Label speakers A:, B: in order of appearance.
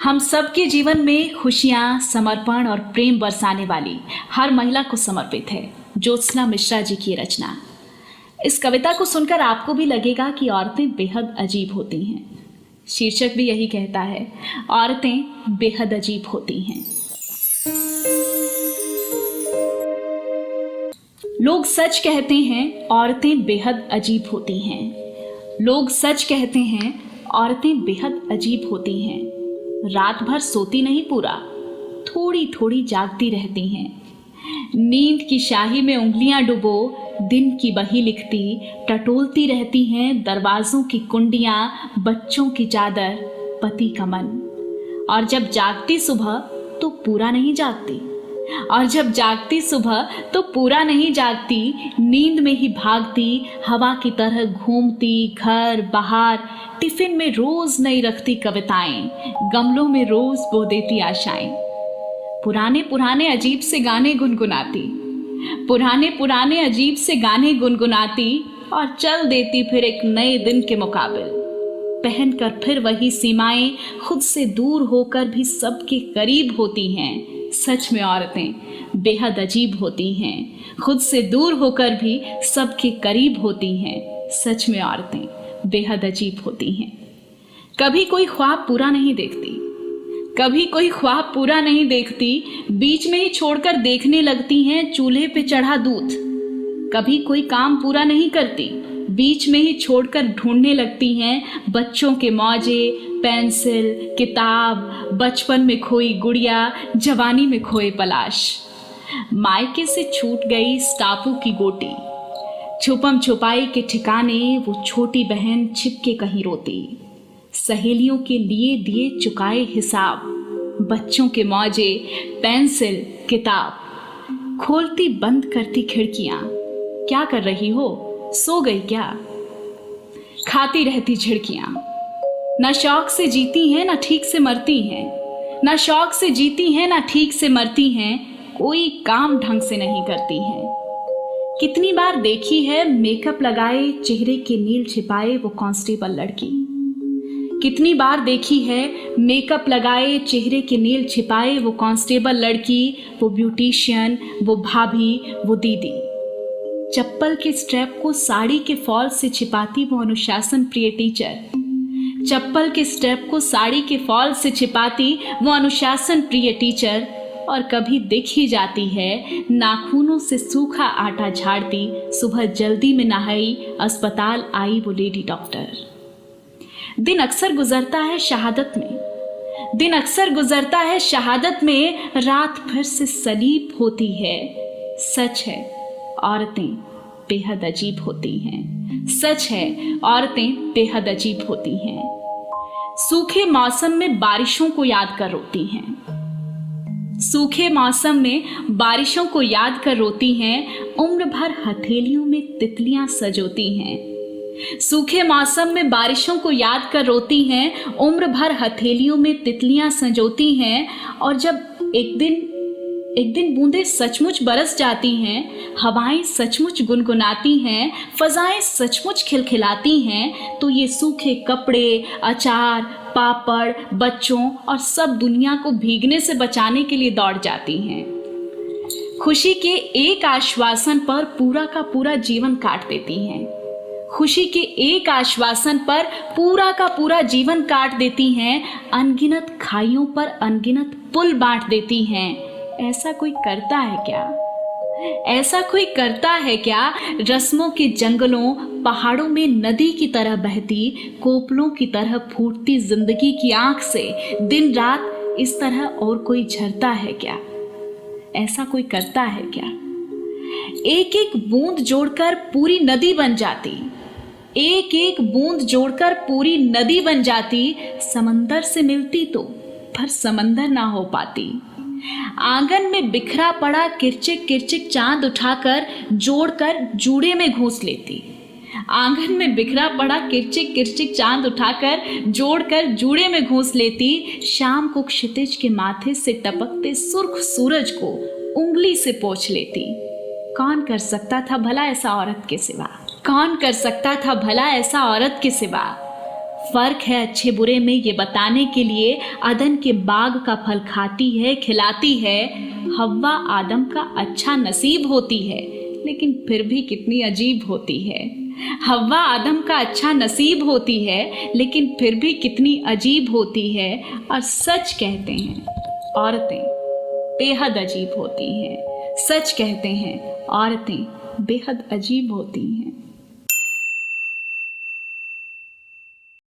A: हम सबके जीवन में खुशियाँ, समर्पण और प्रेम बरसाने वाली हर महिला को समर्पित है ज्योत्सना मिश्रा जी की रचना। इस कविता को सुनकर आपको भी लगेगा कि औरतें बेहद अजीब होती हैं। शीर्षक भी यही कहता है, औरतें बेहद अजीब होती हैं। लोग सच कहते हैं औरतें बेहद अजीब होती हैं। लोग सच कहते हैं औरतें बेहद अजीब होती हैं। रात भर सोती नहीं पूरा, थोड़ी थोड़ी जागती रहती हैं। नींद की शाही में उंगलियां डुबो दिन की बही लिखती, टटोलती रहती हैं दरवाजों की कुंडियां, बच्चों की चादर, पति का मन। और जब जागती सुबह तो पूरा नहीं जागती, और जब जागती सुबह तो पूरा नहीं जागती, नींद में ही भागती, हवा की तरह घूमती, घर बाहर। टिफिन में रोज नई रखती कविताएं, गमलों में रोज बो देती आशाएं। पुराने पुराने अजीब से गाने गुनगुनाती, पुराने पुराने अजीब से गाने गुनगुनाती, और चल देती फिर एक नए दिन के मुकाबिल। पहनकर फिर वही सीमाएं, खुद से दूर होकर भी सबके करीब होती हैं। सच में औरतें बेहद अजीब होती हैं। खुद से दूर होकर भी सबके करीब होती हैं। सच में औरतें बेहद अजीब होती हैं। कभी कोई ख्वाब पूरा नहीं देखती, कभी कोई ख्वाब पूरा नहीं देखती, बीच में ही छोड़कर देखने लगती हैं चूल्हे पे चढ़ा दूध। कभी कोई काम पूरा नहीं करती, बीच में ही छोड़कर ढूंढने लगती हैं बच्चों के मौजे, पेंसिल, किताब, बचपन में खोई गुड़िया, जवानी में खोए पलाश। मायके से छूट गई इस टापू की गोटी, छुपम छुपाई के ठिकाने वो छोटी बहन छिप के कहीं रोती। सहेलियों के लिए दिए चुकाए हिसाब, बच्चों के मौजे, पेंसिल, किताब। खोलती बंद करती खिड़कियां, क्या कर रही हो, सो गई क्या? खाती रहती झिड़कियां। ना शौक से जीती हैं ना ठीक से मरती हैं, ना शौक से जीती हैं ना ठीक से मरती हैं, कोई काम ढंग से नहीं करती हैं। कितनी बार देखी है मेकअप लगाए चेहरे के नील छिपाए वो कांस्टेबल लड़की। कितनी बार देखी है मेकअप लगाए चेहरे के नील छिपाए वो कांस्टेबल लड़की, वो ब्यूटिशियन, वो भाभी, वो दीदी। चप्पल के स्ट्रैप को साड़ी के फॉल से छिपाती वो अनुशासन प्रिय टीचर। चप्पल के स्ट्रैप को साड़ी के फॉल से छिपाती वो अनुशासन प्रिय टीचर। और कभी दिख ही जाती है नाखूनों से सूखा आटा झाड़ती, सुबह जल्दी में नहाई, अस्पताल आई वो लेडी डॉक्टर। दिन अक्सर गुजरता है शहादत में, दिन अक्सर गुजरता है शहादत में, रात फिर से सलीब होती है। सच है औरतें बेहद अजीब होती हैं। सच है औरतें बेहद अजीब होती हैं। सूखे मौसम में बारिशों को याद कर रोती हैं, सूखे मौसम में बारिशों को याद कर रोती हैं, उम्र भर हथेलियों में तितलियां सजोती हैं। सूखे मौसम में बारिशों को याद कर रोती हैं, उम्र भर हथेलियों में तितलियां संजोती हैं। और जब एक दिन बूंदें सचमुच बरस जाती हैं, हवाएं सचमुच गुनगुनाती हैं, फजाएं सचमुच खिलखिलाती हैं, तो ये सूखे कपड़े, अचार, पापड़, बच्चों और सब दुनिया को भीगने से बचाने के लिए दौड़ जाती हैं। खुशी के एक आश्वासन पर पूरा का पूरा जीवन काट देती हैं। खुशी के एक आश्वासन पर पूरा का पूरा जीवन काट देती हैं। अनगिनत खाइयों पर अनगिनत पुल बांट देती हैं। ऐसा कोई करता है क्या? ऐसा कोई करता है क्या? रस्मों के जंगलों, पहाड़ों में नदी की तरह बहती, कोपलों की तरह फूटती जिंदगी की आंख से दिन रात इस तरह और कोई झरता है क्या? ऐसा कोई करता है क्या? एक एक बूंद जोड़कर पूरी नदी बन जाती, एक एक बूंद जोड़कर पूरी नदी बन जाती। समंदर से मिलती तो पर समंदर ना हो पाती। आंगन में बिखरा पड़ा किरचिक किरचिक चांद उठाकर जोड़कर जूड़े में घोंस लेती। आंगन में बिखरा पड़ा किरचिक किरचिक चांद उठाकर जोड़कर जूड़े में घोंस लेती। शाम को क्षितिज के माथे से टपकते सुर्ख सूरज को उंगली से पोंछ लेती। कौन कर सकता था भला ऐसा औरत के सिवा? कौन कर सकता था भला ऐसा औरत के सिवा? फर्क है अच्छे बुरे में ये बताने के लिए, अदन के बाग का फल खाती है, खिलाती है। हव्वा आदम का अच्छा नसीब होती है, लेकिन फिर भी कितनी अजीब होती है। हव्वा आदम का अच्छा नसीब होती है, लेकिन फिर भी कितनी अजीब होती है। और सच कहते हैं औरतें बेहद अजीब होती हैं। सच कहते हैं औरतें बेहद अजीब होती हैं।